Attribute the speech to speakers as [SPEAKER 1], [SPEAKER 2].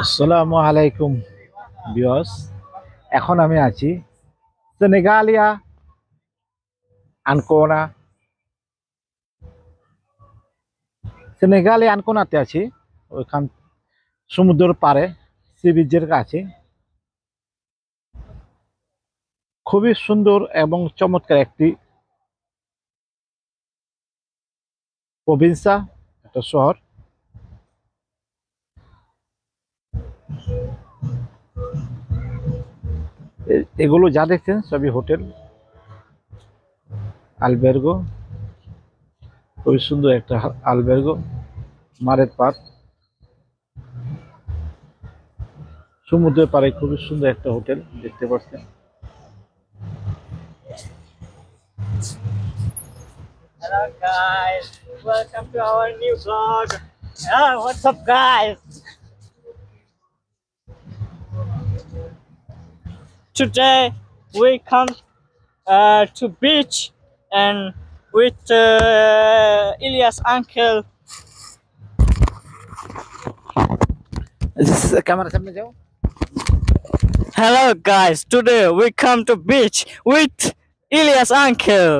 [SPEAKER 1] আসসালামু আলাইকুম ভিউয়ার্স। এখন আমি আছি সেনেগালিয়া আনকোনা। সেনেগালিয়া আনকোনাতে আছি, ওইখান সমুদ্রের পাড়ে, সি বিচের কাছে। খুবই সুন্দর এবং চমৎকার একটি প্রভিন্সা, একটা শহর। এগুলো যা দেখছেন সবই হোটেল, আলবের্গো। খুবই সুন্দর একটা আলবের্গো, মারের পাড়, সমুদ্রের পাড়ে খুবই সুন্দর একটা হোটেল দেখতে পাচ্ছেন।
[SPEAKER 2] Hello guys, welcome to our new vlog. What's up guys? Today we come to beach and with Ilyas uncle.
[SPEAKER 1] Camera সামনে যাও।
[SPEAKER 2] Hello guys, today we come to beach with Ilyas uncle.